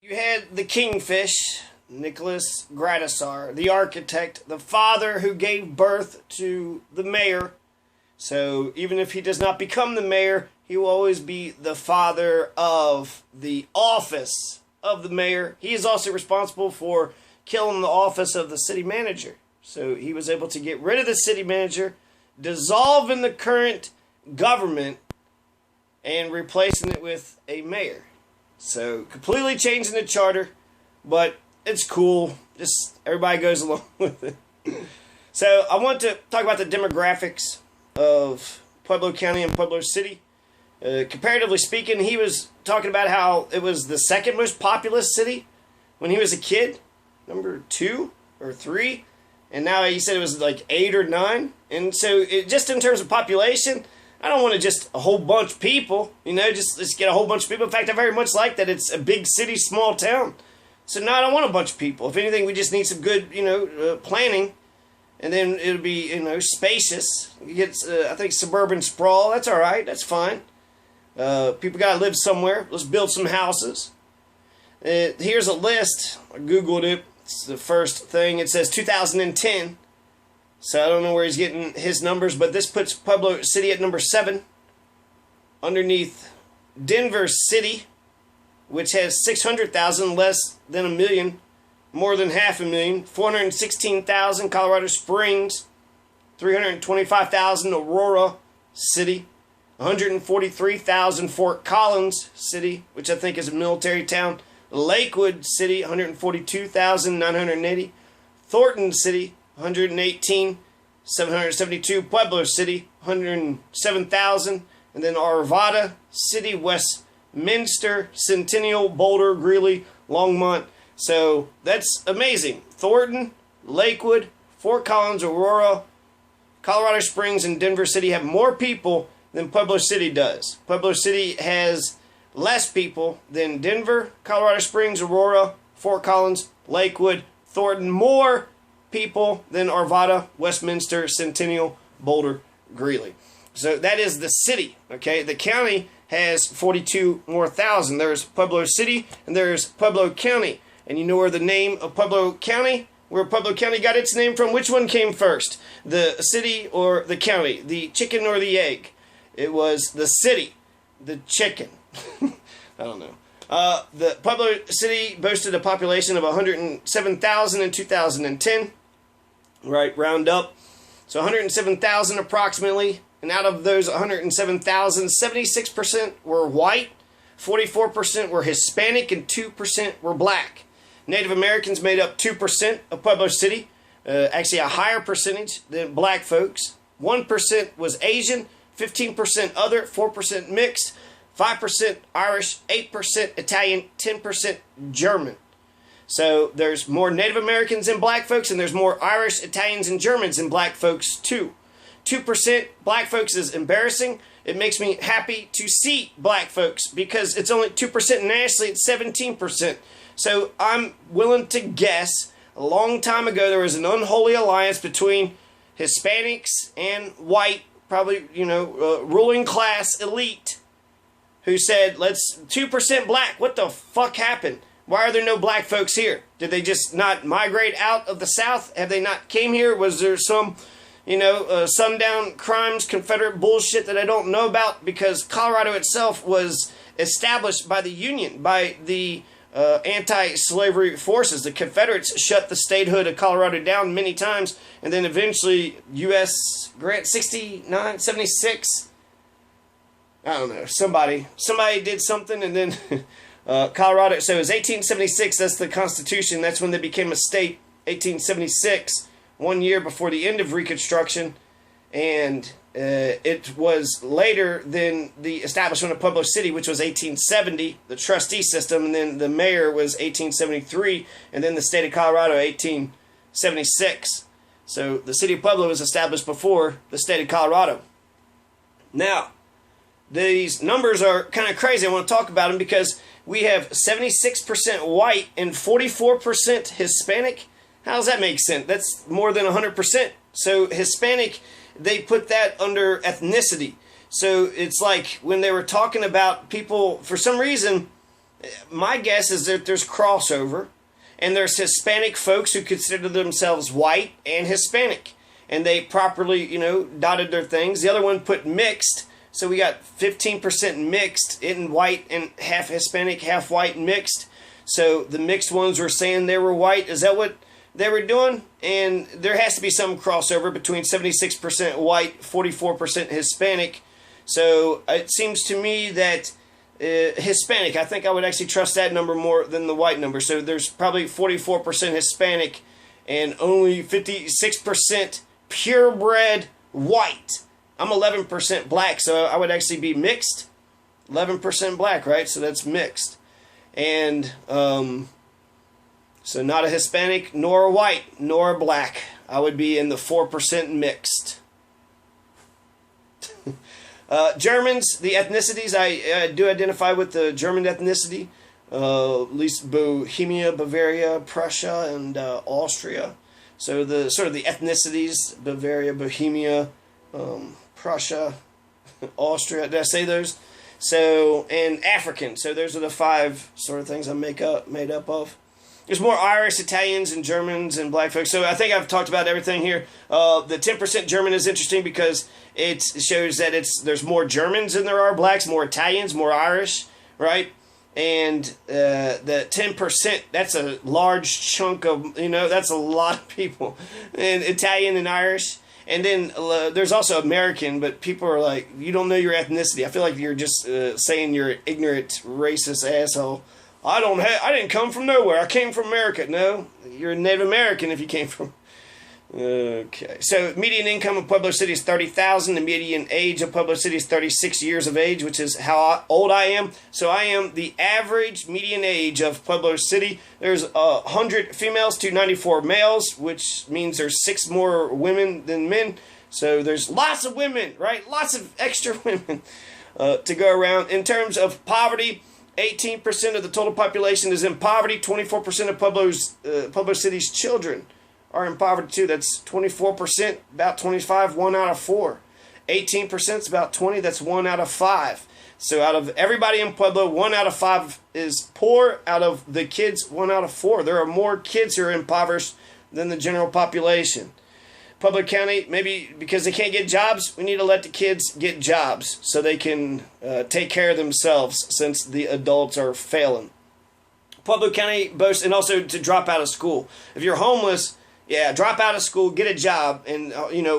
You had the kingfish, Nicholas Gradisar, the architect, the father who gave birth to the mayor. So even if he does not become the mayor, he will always be the father of the office of the mayor. He is also responsible for killing the office of the city manager. So he was able to get rid of the city manager, dissolving the current government, and replacing it with a mayor. So completely changing the charter, but it's cool. Just everybody goes along with it. So I want to talk about the demographics of Pueblo County and Pueblo City. Comparatively speaking, he was talking about how it was the second most populous city when he was a kid, number 2 or 3, and now he said it was like 8 or 9. And so just in terms of population, I don't want to just a whole bunch of people, just get a whole bunch of people. In fact, I very much like that it's a big city, small town. So no, I don't want a bunch of people. If anything, we just need some good, planning, and then it'll be, spacious. You get, I think, suburban sprawl. That's all right. That's fine. People got to live somewhere. Let's build some houses. Here's a list. I Googled it. It's the first thing. It says 2010. So I don't know where he's getting his numbers, but this puts Pueblo City at number 7. Underneath Denver City, which has 600,000, less than a million, more than 500,000. 416,000 Colorado Springs, 325,000 Aurora City, 143,000 Fort Collins City, which I think is a military town. Lakewood City, 142,980. Thornton City, 118,772. Pueblo City, 107,000. And then Arvada City, Westminster, Centennial, Boulder, Greeley, Longmont. So that's amazing. Thornton, Lakewood, Fort Collins, Aurora, Colorado Springs, and Denver City have more people than Pueblo City does. Pueblo City has less people than Denver, Colorado Springs, Aurora, Fort Collins, Lakewood, Thornton. More people than Arvada, Westminster, Centennial, Boulder, Greeley. So that is the city, okay? The county has 42 more thousand. There's Pueblo City and there's Pueblo County. And you know where the name of Pueblo County, where Pueblo County got its name from? Which one came first? The city or the county? The chicken or the egg? It was the city, the chicken. I don't know. The Pueblo City boasted a population of 107,000 in 2010. Right, round up. So 107,000 approximately. And out of those 107,000, 76% were white, 44% were Hispanic, and 2% were black. Native Americans made up 2% of Pueblo City, actually a higher percentage than black folks. 1% was Asian, 15% other, 4% mixed, 5% Irish, 8% Italian, 10% German. So there's more Native Americans than black folks, and there's more Irish, Italians, and Germans than black folks too. 2% black folks is embarrassing. It makes me happy to see black folks because it's only 2% nationally, it's 17%. So I'm willing to guess a long time ago there was an unholy alliance between Hispanics and white, probably, ruling class elite who said, let's 2% black. What the fuck happened? Why are there no black folks here? Did they just not migrate out of the South? Have they not came here? Was there some, sundown crimes, Confederate bullshit that I don't know about? Because Colorado itself was established by the Union, by the anti-slavery forces. The Confederates shut the statehood of Colorado down many times, and then eventually U.S. grant 69, 76. I don't know. Somebody did something, and then Colorado. So it was 1876. That's the Constitution. That's when they became a state. 1876, 1 year before the end of Reconstruction, and it was later than the establishment of Pueblo City, which was 1870, the trustee system, and then the mayor was 1873, and then the state of Colorado, 1876. So the city of Pueblo was established before the state of Colorado. Now, these numbers are kind of crazy. I want to talk about them because we have 76% white and 44% Hispanic. How does that make sense? That's more than 100%. So Hispanic, they put that under ethnicity. So it's like when they were talking about people, for some reason, My guess is that there's crossover, and there's Hispanic folks who consider themselves white and Hispanic, and they properly, dotted their things. The other one put mixed, so we got 15% mixed in white and half Hispanic, half white and mixed. So the mixed ones were saying they were white. Is that what they were doing? And there has to be some crossover between 76% white, 44% Hispanic. So it seems to me that Hispanic, I think I would actually trust that number more than the white number. So there's probably 44% Hispanic and only 56% purebred white. I'm 11% black, so I would actually be mixed. 11% black, right? So that's mixed. And so not a Hispanic, nor a white, nor a black. I would be in the 4% mixed. Germans, the ethnicities, I do identify with the German ethnicity. At least Bohemia, Bavaria, Prussia, and Austria. So the sort of the ethnicities: Bavaria, Bohemia, Prussia, Austria. Did I say those? So, and African. So those are the 5 sort of things I'm made up of. There's more Irish, Italians, and Germans, and black folks. So I think I've talked about everything here. The 10% German is interesting because it shows that there's more Germans than there are blacks, more Italians, more Irish, right? And the 10%, that's a large chunk of, that's a lot of people. And Italian and Irish. And then there's also American, but people are like, you don't know your ethnicity. I feel like you're just saying you're an ignorant, racist asshole. I didn't come from nowhere. I came from America. No, you're a Native American if you came from. Okay. So median income of Pueblo City is $30,000. The median age of Pueblo City is 36 years of age, which is how old I am. So I am the average median age of Pueblo City. There's 100 females to 94 males, which means there's 6 more women than men. So there's lots of women, right? Lots of extra women to go around. In terms of poverty, 18% of the total population is in poverty. 24% of Pueblo City's children are in poverty too. That's 24%, about 25, 1 out of 4. 18% is about 20, that's 1 out of 5. So out of everybody in Pueblo, 1 out of 5 is poor. Out of the kids, 1 out of 4. There are more kids who are impoverished than the general population. Pueblo County, maybe because they can't get jobs, we need to let the kids get jobs so they can take care of themselves since the adults are failing. Pueblo County boasts, and also to drop out of school. If you're homeless, drop out of school, get a job, and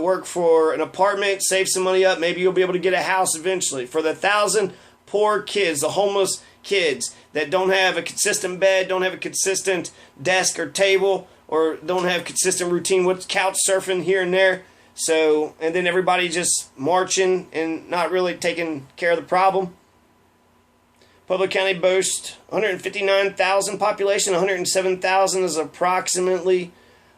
work for an apartment, save some money up. Maybe you'll be able to get a house eventually. For the 1,000 poor kids, the homeless kids that don't have a consistent bed, don't have a consistent desk or table, or don't have consistent routine with couch surfing here and there. So, and then everybody just marching and not really taking care of the problem. Pueblo County boasts 159,000 population. 107,000 is approximately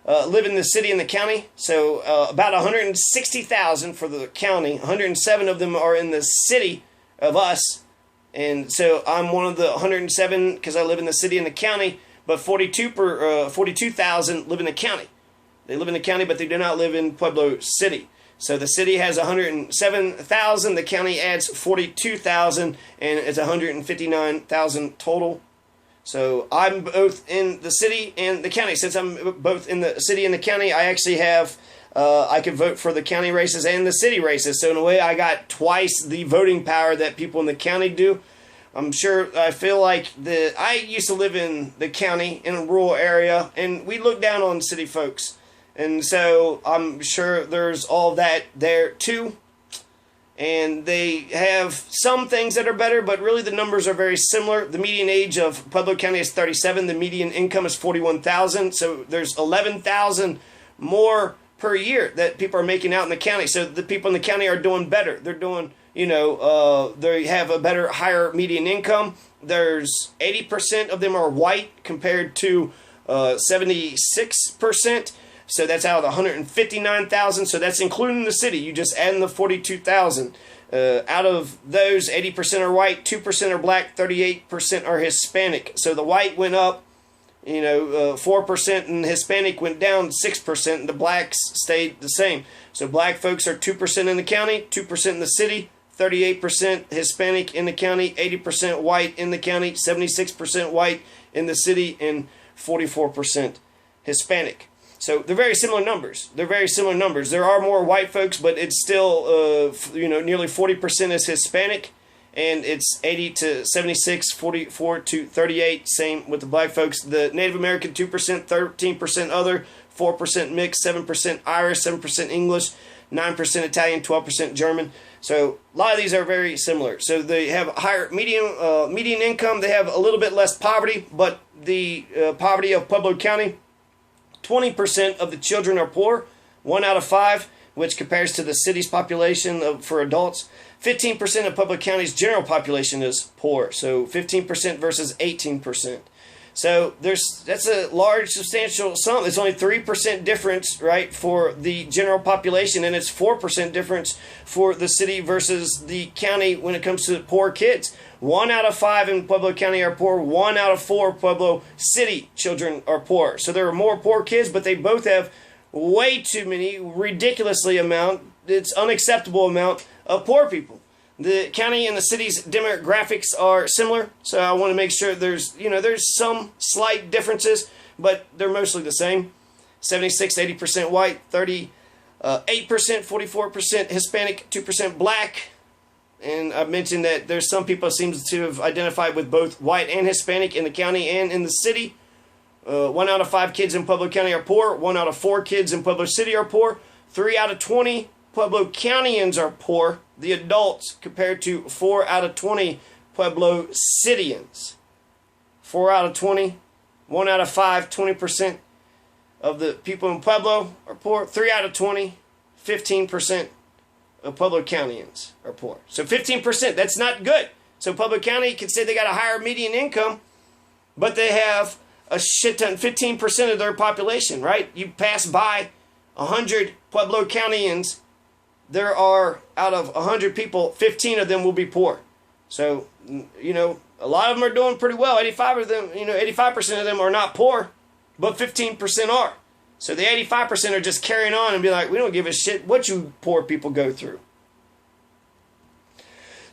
live in the city and the county. So about 160,000 for the county. 107 of them are in the city of us. And so I'm one of the 107 because I live in the city and the county. But 42,000 live in the county. They live in the county, but they do not live in Pueblo City. So the city has 107,000. The county adds 42,000, and it's 159,000 total. So I'm both in the city and the county. Since I'm both in the city and the county, I actually have, I could vote for the county races and the city races. So in a way, I got twice the voting power that people in the county do. I feel like I used to live in the county in a rural area, and we look down on city folks. And so I'm sure there's all that there too. And they have some things that are better, but really the numbers are very similar. The median age of Pueblo County is 37. The median income is 41,000. So there's 11,000 more per year that people are making out in the county. So the people in the county are doing better. They're doing, they have a better, higher median income. There's 80% of them are white compared to 76%. So that's out of the 159,000. So that's including the city. You just add in the 42,000. Out of those, 80% are white, 2% are black, 38% are Hispanic. So the white went up, 4%, and Hispanic went down 6%, and the blacks stayed the same. So black folks are 2% in the county, 2% in the city, 38% Hispanic in the county, 80% white in the county, 76% white in the city, and 44% Hispanic. So they're very similar numbers. There are more white folks, but it's still, nearly 40% is Hispanic, and it's 80 to 76, 44 to 38. Same with the black folks. The Native American 2%, 13% other, 4% mixed, 7% Irish, 7% English, 9% Italian, 12% German. So a lot of these are very similar. So they have a higher median income. They have a little bit less poverty, but the poverty of Pueblo County, 20% of the children are poor, 1 out of 5, which compares to the city's population for adults. 15% of Pueblo County's general population is poor, so 15% versus 18%. So that's a large, substantial sum. It's only 3% difference, right, for the general population, and it's 4% difference for the city versus the county when it comes to poor kids. 1 out of 5 in Pueblo County are poor. 1 out of 4 Pueblo City children are poor. So there are more poor kids, but they both have way too many, it's unacceptable amount of poor people. The county and the city's demographics are similar, so I want to make sure there's some slight differences, but they're mostly the same. 76, 80% white, 38%, 44% Hispanic, 2% black. And I've mentioned that there's some people seem to have identified with both white and Hispanic in the county and in the city. 1 out of 5 kids in Pueblo County are poor. 1 out of 4 kids in Pueblo City are poor. 3 out of 20 Pueblo Countyans are poor, the adults, compared to 4 out of 20 Pueblo Cityans. 4 out of 20, 1 out of 5, 20% of the people in Pueblo are poor. 3 out of 20, 15% of Pueblo Countyans are poor. So 15%, that's not good. So Pueblo County can say they got a higher median income, but they have a shit ton, 15% of their population, right? You pass by 100 Pueblo Countyans, there are, out of 100 people, 15 of them will be poor. So, a lot of them are doing pretty well. 85% of them are not poor, but 15% are. So the 85% are just carrying on and be like, we don't give a shit what you poor people go through.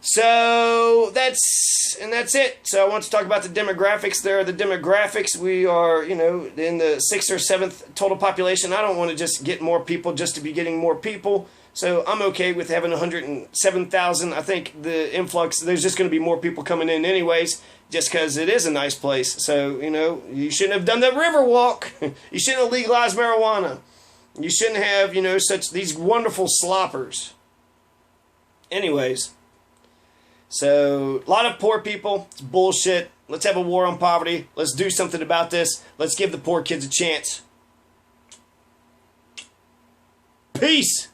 So that's it. So I want to talk about the demographics. There are the demographics. We are, in the 6th or 7th total population. I don't want to just get more people just to be getting more people. So I'm okay with having 107,000. I think the influx, there's just going to be more people coming in anyways, just because it is a nice place. So, you shouldn't have done the river walk. You shouldn't have legalized marijuana. You shouldn't have, these wonderful sloppers. Anyways, so a lot of poor people. It's bullshit. Let's have a war on poverty. Let's do something about this. Let's give the poor kids a chance. Peace.